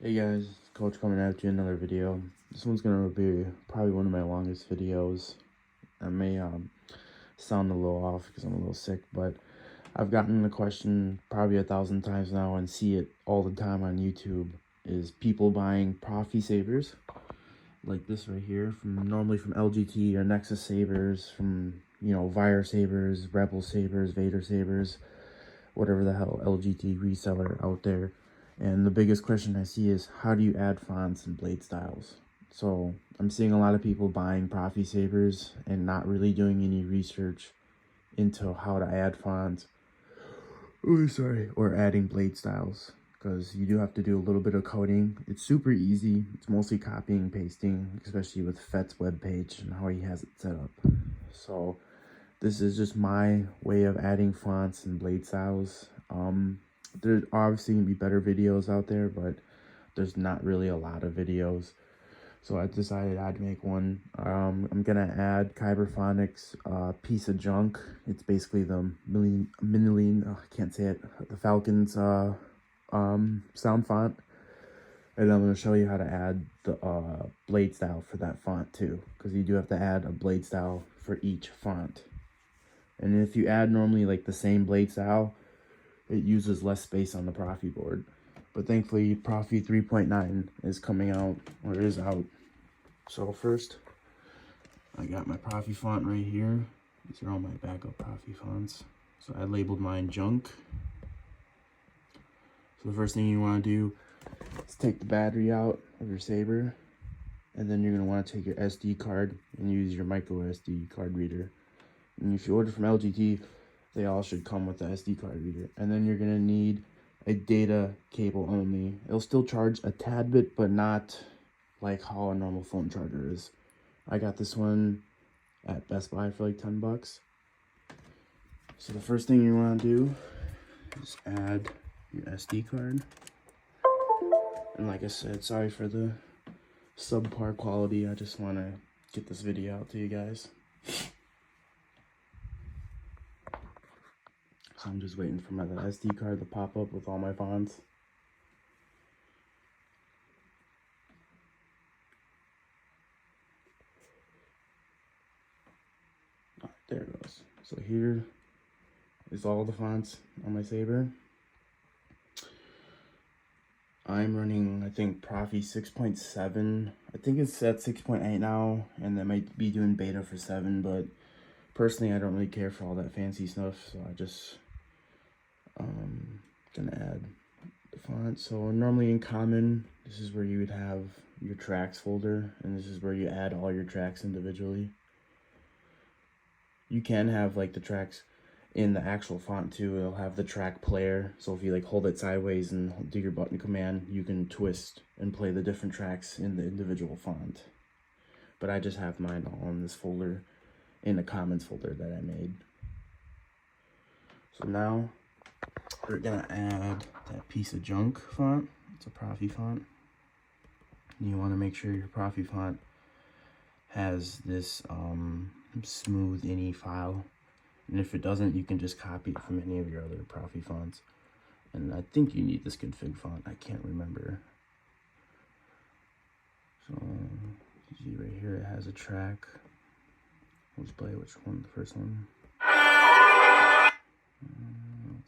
Hey guys, Coach coming at you another video. This one's gonna be probably one of my longest videos. I may sound a little off because I'm a little sick, but I've gotten the question probably 1,000 times now and see it all the time on YouTube. Is people buying proffie sabers like this right here, normally from LGT or Nexus sabers, from Vire sabers, Rebel sabers, Vader sabers, whatever the hell LGT reseller out there. And the biggest question I see is, how do you add fonts and blade styles? So I'm seeing a lot of people buying proffie sabers and not really doing any research into how to add fonts. Oh, sorry. Or adding blade styles, because you do have to do a little bit of coding. It's super easy. It's mostly copying and pasting, especially with Fett's webpage and how he has it set up. So this is just my way of adding fonts and blade styles. There's obviously gonna be better videos out there, but there's not really a lot of videos. So I decided I'd make one. I'm gonna add Kyberphonics piece of junk. It's basically the I can't say it, the Falcons sound font. And I'm gonna show you how to add the blade style for that font too, because you do have to add a blade style for each font. And if you add normally like the same blade style, it uses less space on the proffie board. But thankfully, proffie 3.9 is coming out, or is out. So first, I got my proffie font right here. These are all my backup proffie fonts. So I labeled mine junk. So the first thing you want to do is take the battery out of your saber, and then you're going to want to take your SD card and use your micro SD card reader. And if you order from LGT, they all should come with the SD card reader. And then you're going to need a data cable only. It'll still charge a tad bit, but not like how a normal phone charger is. I got this one at Best Buy for like 10 bucks. So the first thing you want to do is add your SD card. And like I said, sorry for the subpar quality. I just want to get this video out to you guys. So I'm just waiting for my SD card to pop up with all my fonts. Alright, there it goes. So here is all the fonts on my saber. I'm running, I think, proffie 6.7. I think it's at 6.8 now, and they might be doing beta for 7, but personally I don't really care for all that fancy stuff, so I just gonna add the font. So normally in common, this is where you would have your tracks folder, and this is where you add all your tracks individually. You can have like the tracks in the actual font too. It'll have the track player, so if you like hold it sideways and do your button command, you can twist and play the different tracks in the individual font. But I just have mine all in this folder, in the comments folder that I made. So now we're gonna add that piece of junk font. It's a proffie font. You want to make sure your proffie font has this smooth ini file, and if it doesn't, you can just copy it from any of your other proffie fonts. And I think you need this config font. I can't remember. So you see right here, it has a track. Let's play which one. The first one.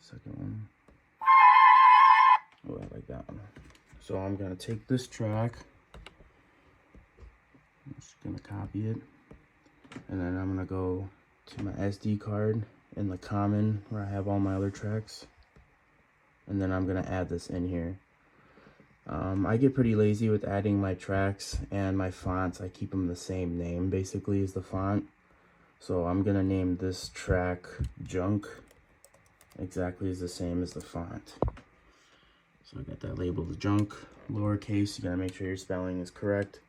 Second one. Oh, I like that one. So I'm gonna take this track. I'm just gonna copy it, and then I'm gonna go to my SD card in the common where I have all my other tracks, and then I'm gonna add this in here. I get pretty lazy with adding my tracks and my fonts. I keep them the same name basically as the font. So I'm gonna name this track junk, exactly as the same as the font. So I got that labeled as junk, lowercase. You gotta make sure your spelling is correct.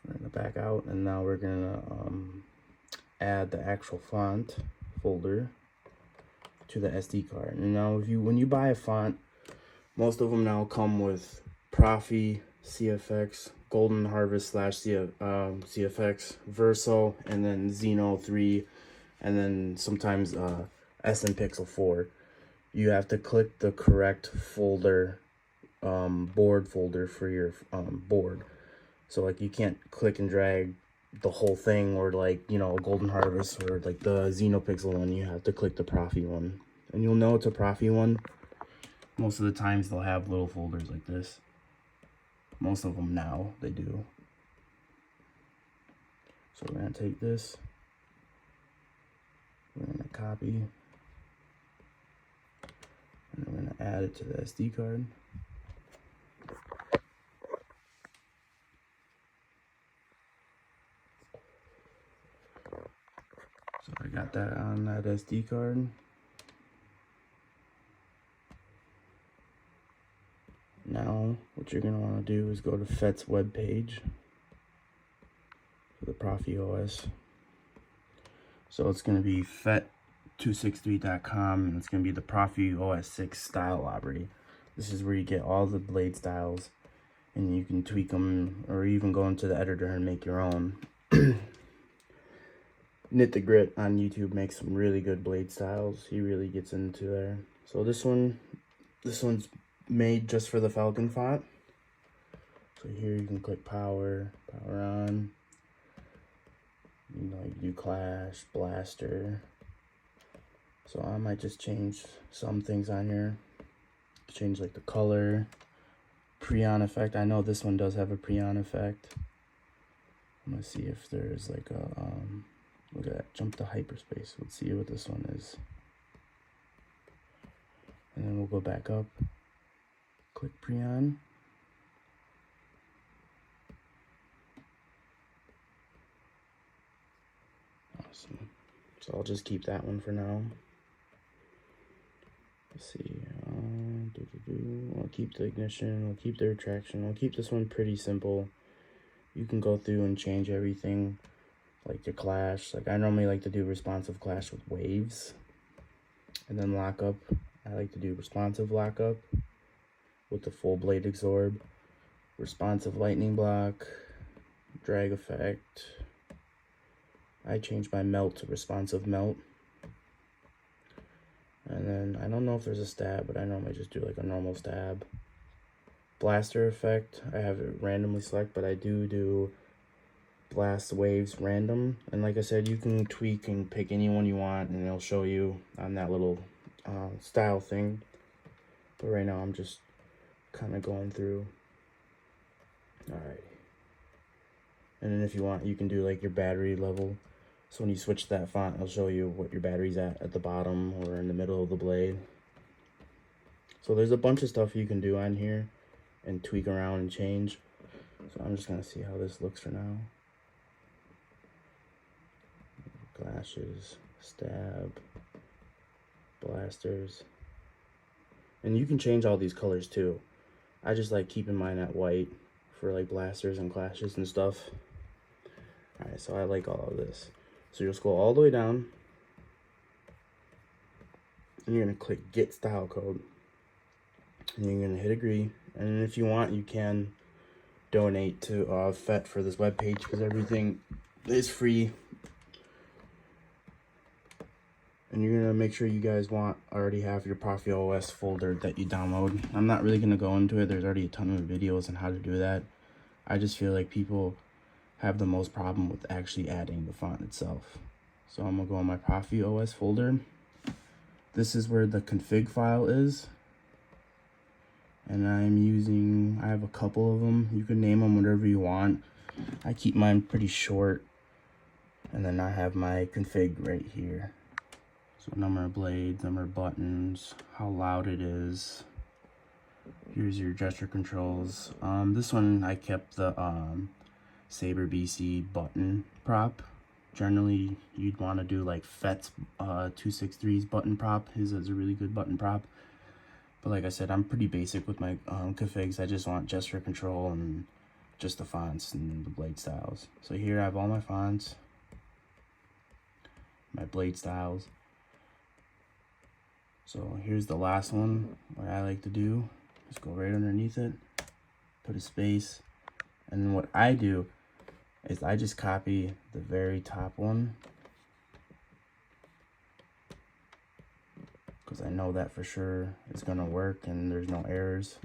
We're gonna back out, and now we're gonna add the actual font folder to the SD card. And now when you buy a font, most of them now come with proffie, CFX, Golden Harvest / CFX, Verso, and then Xeno 3, and then sometimes SN Pixel 4. You have to click the correct folder board folder for your board. So like you can't click and drag the whole thing, or like, you know, a Golden Harvest or like the neopixel one. You have to click the proffie one, and you'll know it's a proffie one. Most of the times they'll have little folders like this. Most of them now, they do. So we're gonna take this, we're gonna copy, and we're gonna add it to the SD card. So I got that on that SD card. Now, what you're going to want to do is go to FET's webpage for the Proffie OS. So it's going to be fet263.com, and it's going to be the Proffie OS 6 style library. This is where you get all the blade styles, and you can tweak them, or even go into the editor and make your own. Knit the Grit on YouTube makes some really good blade styles. He really gets into there. So this one's made just for the Falcon font. So here you can click power on. You know, you do Clash, Blaster. So I might just change some things on here. Change like the color, pre-on effect. I know this one does have a pre-on effect. I'm gonna see if there's like a look at that, jump to hyperspace. Let's see what this one is. And then we'll go back up, click pre-on. Awesome. So I'll just keep that one for now. Let's see. We'll keep the ignition, we'll keep the retraction, we'll keep this one pretty simple. You can go through and change everything, like your clash. Like I normally like to do responsive clash with waves, and then lockup. I like to do responsive lockup with the full blade absorb, responsive lightning block, drag effect. I change my melt to responsive melt. And then I don't know if there's a stab, but I normally just do like a normal stab. Blaster effect, I have it randomly select, but I do blast waves random. And like I said, you can tweak and pick any one you want, and it'll show you on that little style thing. But right now I'm just kind of going through. Alright. And then if you want, you can do like your battery level. So when you switch that font, it'll show you what your battery's at the bottom or in the middle of the blade. So there's a bunch of stuff you can do on here and tweak around and change. So I'm just gonna see how this looks for now. Flashes, stab, blasters. And you can change all these colors too. I just like keeping mine at white for like blasters and clashes and stuff. Alright, so I like all of this. So you'll scroll all the way down, and you're going to click Get Style Code, and you're going to hit agree. And if you want, you can donate to FET for this webpage, because everything is free. And you're going to make sure you guys already have your Proffie OS folder that you download. I'm not really going to go into it. There's already a ton of videos on how to do that. I just feel like people have the most problem with actually adding the font itself. So I'm gonna go on my Proffie OS folder. This is where the config file is, and I have a couple of them. You can name them whatever you want. I keep mine pretty short, and then I have my config right here. So number of blades, number of buttons, how loud it is. Here's your gesture controls. This one I kept the Saber BC button prop. Generally you'd want to do like FET's 263's button prop. His is a really good button prop, but like I said, I'm pretty basic with my configs. I just want gesture control and just the fonts and the blade styles. So here I have all my fonts, my blade styles. So here's the last one. What I like to do is go right underneath it, put a space, and then what I do is I just copy the very top one, because I know that for sure is gonna work and there's no errors.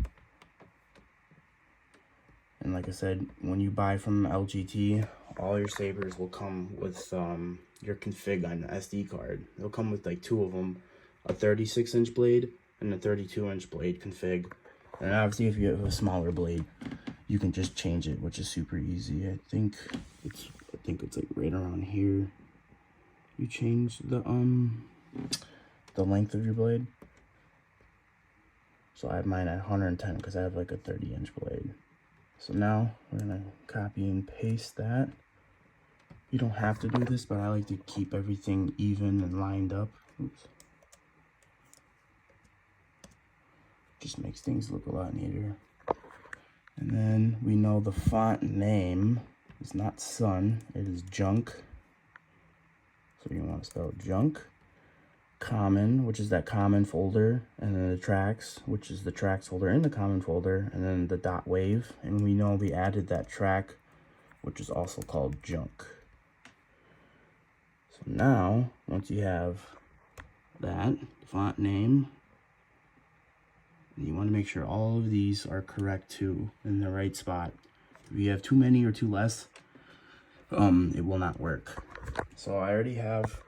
And like I said, when you buy from LGT, all your sabers will come with your config on the SD card. They'll come with like 2 of them, a 36-inch blade and a 32-inch blade config. And obviously if you have a smaller blade, you can just change it, which is super easy. I think it's like right around here. You change the length of your blade. So I have mine at 110 because I have like a 30-inch blade. So now we're gonna copy and paste that. You don't have to do this, but I like to keep everything even and lined up. Oops. Just makes things look a lot neater. And then we know the font name is not Sun, it is Junk. So you want to spell Junk. Common, which is that common folder, and then the tracks, which is the tracks folder in the common folder, and then the dot wave. And we know we added that track, which is also called Junk. So now, once you have that font name, you want to make sure all of these are correct too, in the right spot. If you have too many or too less, it will not work. So I already have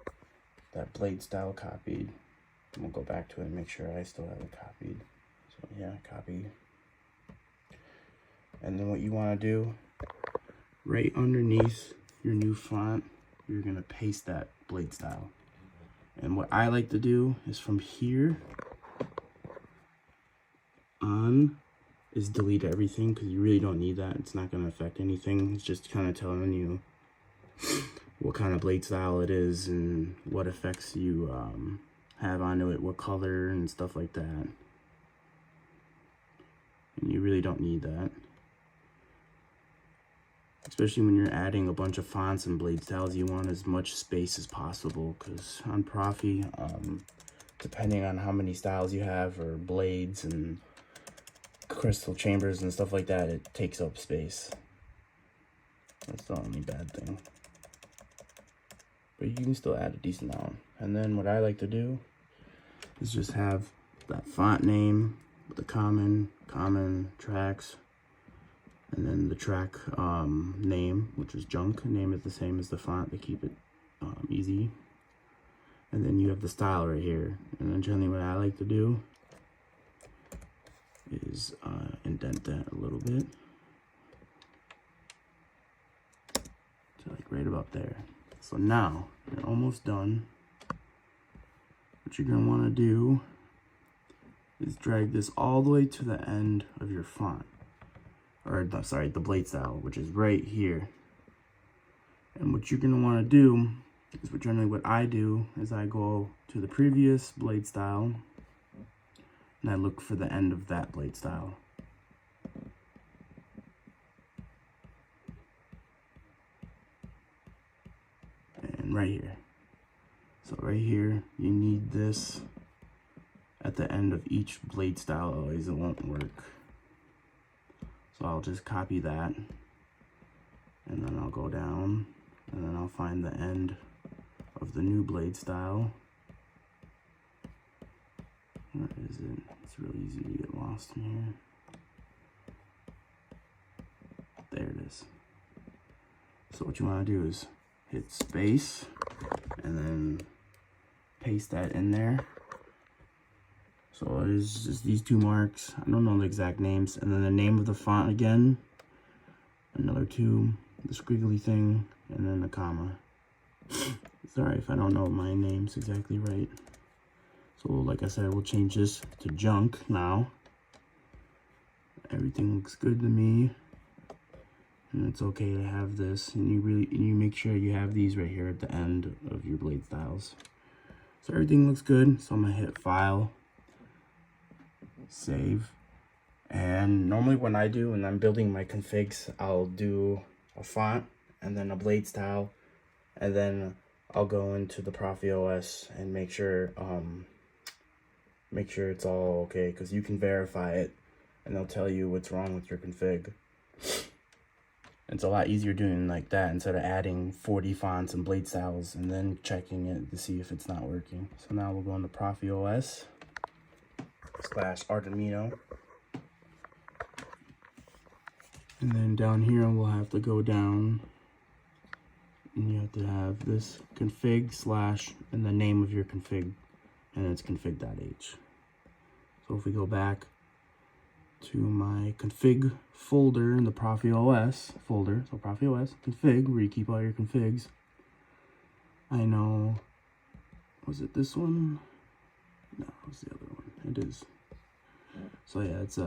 that blade style copied. We'll go back to it and make sure I still have it copied. So yeah, copy. And then what you want to do, right underneath your new font, you're going to paste that blade style. And what I like to do is from here on is delete everything, because you really don't need that. It's not going to affect anything. It's just kind of telling you what kind of blade style it is and what effects you have onto it, what color and stuff like that. And you really don't need that, especially when you're adding a bunch of fonts and blade styles. You want as much space as possible, because on Proffie, depending on how many styles you have or blades and crystal chambers and stuff like that, it takes up space. That's the only bad thing. But you can still add a decent amount. And then what I like to do is just have that font name with the common tracks, and then the track name, which is Junk. Name it the same as the font to keep it easy. And then you have the style right here. And then generally what I like to do is indent that a little bit. So like right about there. So now you're almost done. What you're going to want to do is drag this all the way to the end of your font, or sorry, the blade style, which is right here. And what you're going to want to do is, what I do is I go to the previous blade style and I look for the end of that blade style. And right here. So right here, you need this at the end of each blade style, otherwise it won't work. So I'll just copy that, and then I'll go down, and then I'll find the end of the new blade style. Where is it? It's really easy to get lost in here. There it is. So what you want to do is hit space and then paste that in there. So it is just these two marks. I don't know the exact names. And then the name of the font again. Another 2, the squiggly thing, and then the comma. Sorry if I don't know my names exactly right. So like I said, we'll change this to Junk now. Everything looks good to me. And it's okay to have this. And you make sure you have these right here at the end of your blade styles. So everything looks good. So I'm gonna hit File, Save. And normally when I'm building my configs, I'll do a font and then a blade style, and then I'll go into the Proffie OS and make sure it's all okay, because you can verify it and they'll tell you what's wrong with your config. It's a lot easier doing like that instead of adding 40 fonts and blade styles and then checking it to see if it's not working. So now we'll go into Proffie OS /Arduino. And then down here we'll have to go down and you have to have this config slash and the name of your config, and it's config.h. So if we go back to my config folder in the proffie OS folder, so proffie OS config, where you keep all your configs. I know, was it this one? No, it was the other one. It is. So yeah, it's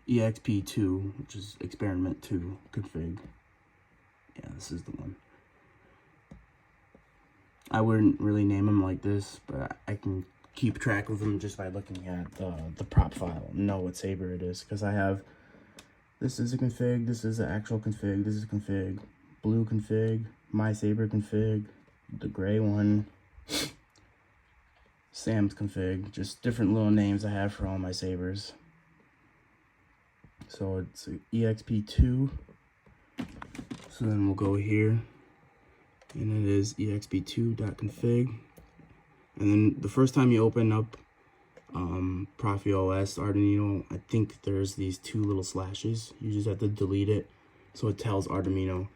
exp2, which is experiment 2 config. Yeah, this is the one. I wouldn't really name them like this, but I can keep track of them just by looking at the prop file and know what saber it is, because I have, this is a config, this is an actual config, this is a config, blue config, my saber config, the gray one, Sam's config, just different little names I have for all my sabers. So it's exp2, so then we'll go here, and it is exp2.config. And then the first time you open up proffie OS Arduino, I think there's these 2 little slashes. You just have to delete it, so it tells Arduino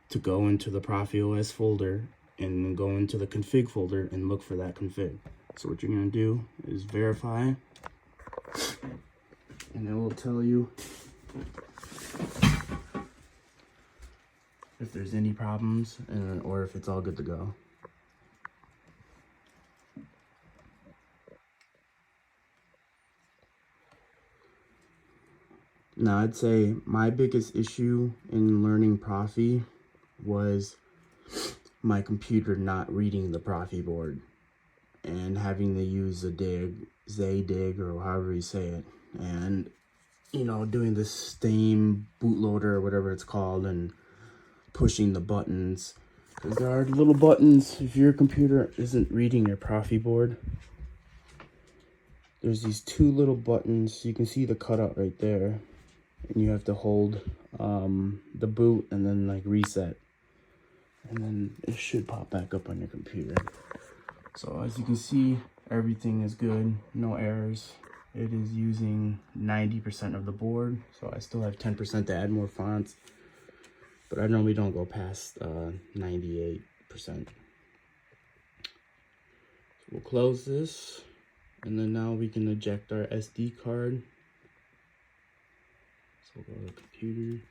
to go into the proffie OS folder and then go into the config folder and look for that config. So what you're gonna do is verify, and it will tell you if there's any problems or if it's all good to go. Now, I'd say my biggest issue in learning proffie was my computer not reading the proffie board and having to use a Zadig, or however you say it, and you know, doing the same bootloader or whatever it's called and pushing the buttons, because there are little buttons. If your computer isn't reading your proffie board, there's these 2 little buttons. You can see the cutout right there, and you have to hold the boot and then like reset, and then it should pop back up on your computer. So as you can see, everything is good, no errors. It is using 90% of the board, so I still have 10% to add more fonts, but I normally don't go past 98%. So we'll close this, and then now we can eject our SD card. So we'll go to the computer.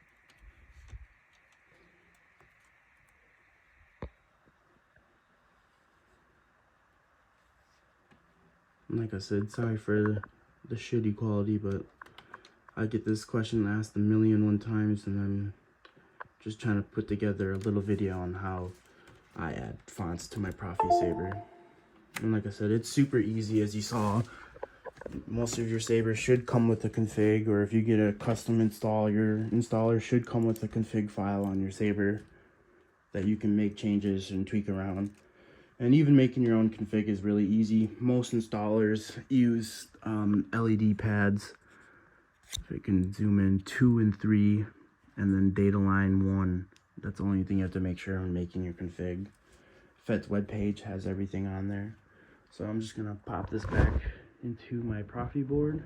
And like I said, sorry for the shitty quality, but I get this question asked 1,000,001 times, and I'm just trying to put together a little video on how I add fonts to my proffie saber. And like I said, it's super easy. As you saw, most of your sabers should come with a config, or if you get a custom install, your installer should come with a config file on your saber that you can make changes and tweak around. And even making your own config is really easy. Most installers use LED pads. So you can zoom in 2 and 3, and then data line 1. That's the only thing you have to make sure when making your config. FET's webpage has everything on there. So I'm just gonna pop this back into my proffie board.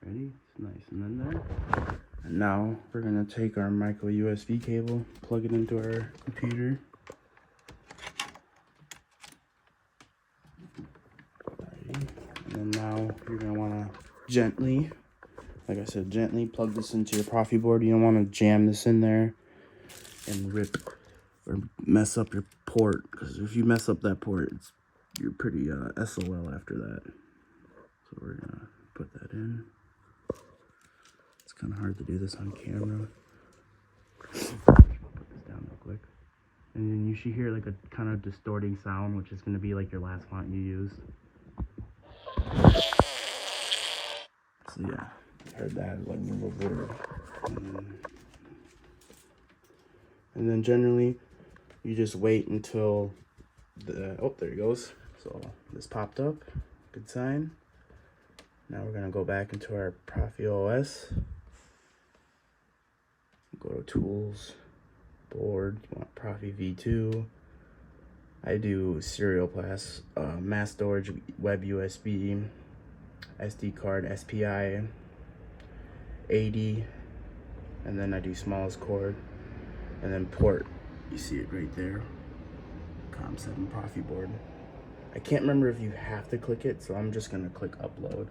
Ready? It's nice and in there. And now we're gonna take our micro USB cable, plug it into our computer. Alrighty. And then now you're gonna wanna gently, like I said, gently plug this into your proffie board. You don't wanna jam this in there and rip or mess up your port, because if you mess up that port, you're pretty SOL after that. So we're gonna put that in. It's kind of hard to do this on camera. Put this down real quick. And then you should hear like a kind of distorting sound, which is going to be like your last font you used. So yeah, I heard that like a little word. And then generally, you just wait until oh, there it goes. So this popped up, good sign. Now we're gonna go back into our proffie OS. Go to go tools, board, you want proffie V2. I do serial class, mass storage, web USB, SD card, SPI, 80, and then I do smallest cord, and then port, you see it right there, COM7 proffie board. I can't remember if you have to click it, so I'm just gonna click upload.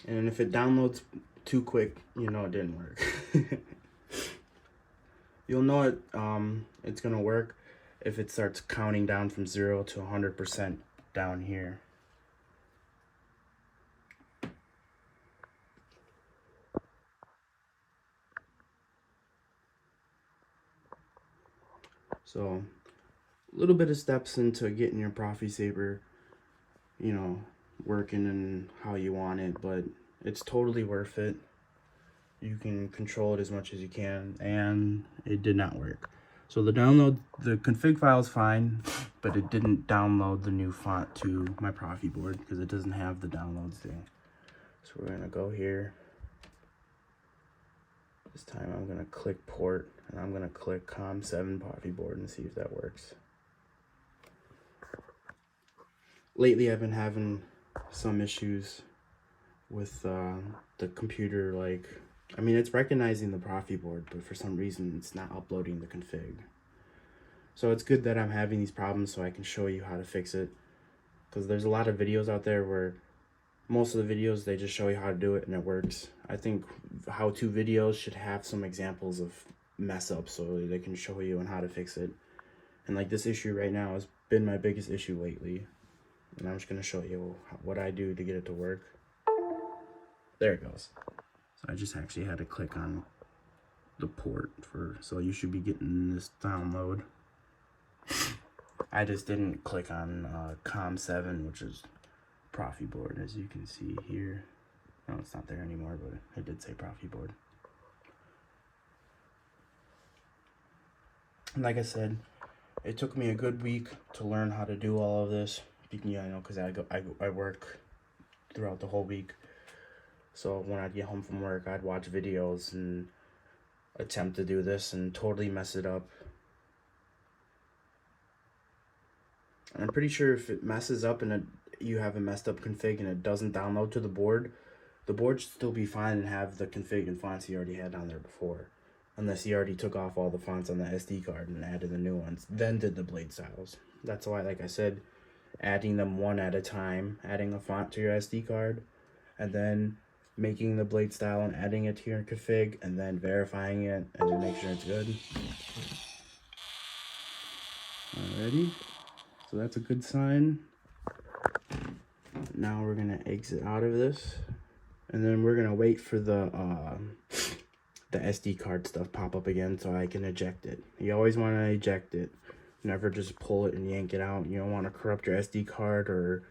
And if it downloads too quick, you know it didn't work. You'll know it's gonna work if it starts counting down from 0 to 100% down here. So a little bit of steps into getting your proffie saber, you know, working and how you want it, but it's totally worth it. You can control it as much as you can, and it did not work. So the config file is fine, but it didn't download the new font to my proffie board because it doesn't have the downloads thing. So we're gonna go here. This time I'm gonna click port, and I'm gonna click COM7 proffie board and see if that works. Lately I've been having some issues with the computer, like, I mean, it's recognizing the proffie board, but for some reason it's not uploading the config. So it's good that I'm having these problems so I can show you how to fix it, because there's a lot of videos out there where most of the videos, they just show you how to do it and it works. I think how-to videos should have some examples of mess ups so they can show you on how to fix it. And like this issue right now has been my biggest issue lately. And I'm just going to show you what I do to get it to work. There it goes. So I just actually had to click on the port so you should be getting this download. I just didn't click on COM7, which is proffie board, as you can see here. No, it's not there anymore, but it did say proffie board. And like I said, it took me a good week to learn how to do all of this. Yeah, I know, because I work throughout the whole week. So when I'd get home from work, I'd watch videos and attempt to do this and totally mess it up. And I'm pretty sure if it messes up and you have a messed up config and it doesn't download to the board should still be fine and have the config and fonts you already had on there before. Unless you already took off all the fonts on the SD card and added the new ones, then did the blade styles. That's why, like I said, adding them one at a time, adding a font to your SD card, and then making the blade style and adding it to your config, and then verifying it, and then make sure it's good. Alrighty, so that's a good sign. Now we're gonna exit out of this, and then we're gonna wait for the SD card stuff pop up again so I can eject it. You always want to eject it. Never just pull it and yank it out. You don't want to corrupt your SD card, or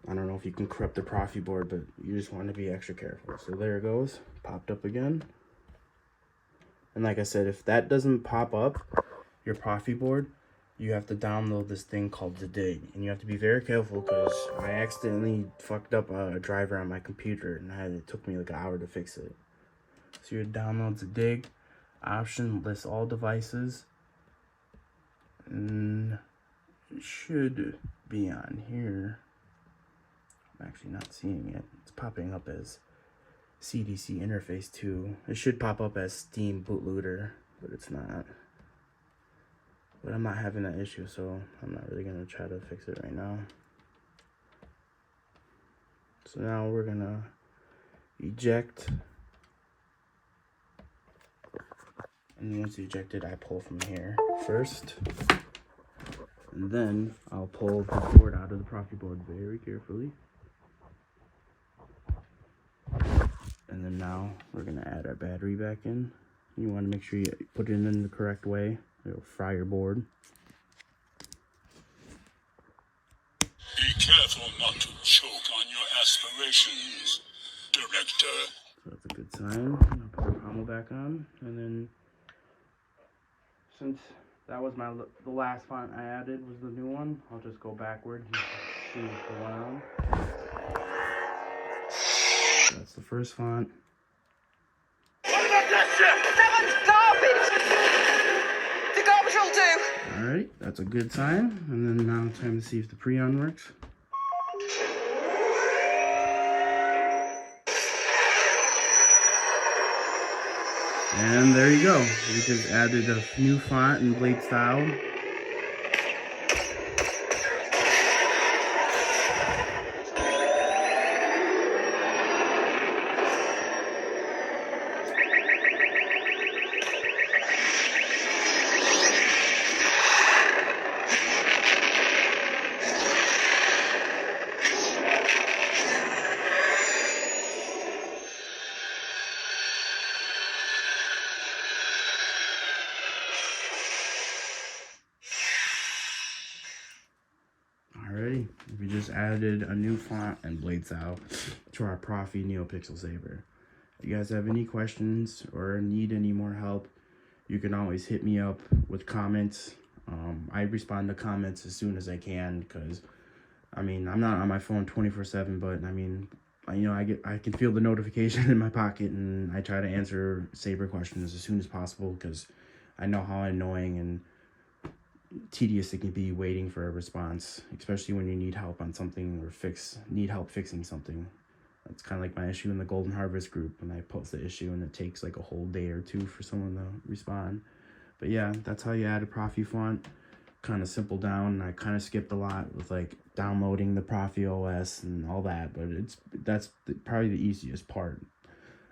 I don't know if you can corrupt the proffie board, but you just want to be extra careful. So there it goes, popped up again. And like I said, if that doesn't pop up, your proffie board, you have to download this thing called the dig. And you have to be very careful, because I accidentally fucked up a driver on my computer, and it took me like an hour to fix it. So you download the dig option, lists all devices, and it should be on here. I'm actually not seeing it. It's popping up as CDC interface 2. It should pop up as Steam bootloader, but it's not. But I'm not having that issue, so I'm not really gonna try to fix it right now. So now we're gonna eject. And once ejected, I pull from here first. And then I'll pull the board out of the proffie board very carefully. And then now we're gonna add our battery back in. You wanna make sure you put it in the correct way. It'll fry your board. Be careful not to choke on your aspirations, Director. So that's a good sign. I'll put our pommel back on, and then since that was the last font I added was the new one, I'll just go backwards and see what's going on. first font. What about that shit? That one's garbage! The garbage will do. Alright, that's a good sign. And then now time to see if the pre-on works. And there you go. We just added a new font and blade style. Alrighty, we just added a new font and blade style to our proffie neopixel saber. If you guys have any questions or need any more help, you can always hit me up with comments. I respond to comments as soon as I can, because I mean, I'm not on my phone 24/7, but I mean, you know, I can feel the notification in my pocket, and I try to answer saber questions as soon as possible, because I know how annoying and tedious it can be waiting for a response, especially when you need help on something or need help fixing something. That's kind of like my issue in the Golden Harvest group, when I post the issue and it takes like a whole day or two for someone to respond. But yeah, that's how you add a proffie font. Kind of simple down. I kind of skipped a lot with like downloading the proffie OS and all that, but that's probably the easiest part.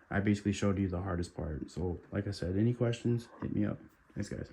I basically showed you the hardest part. So like I said, any questions, hit me up. Thanks guys.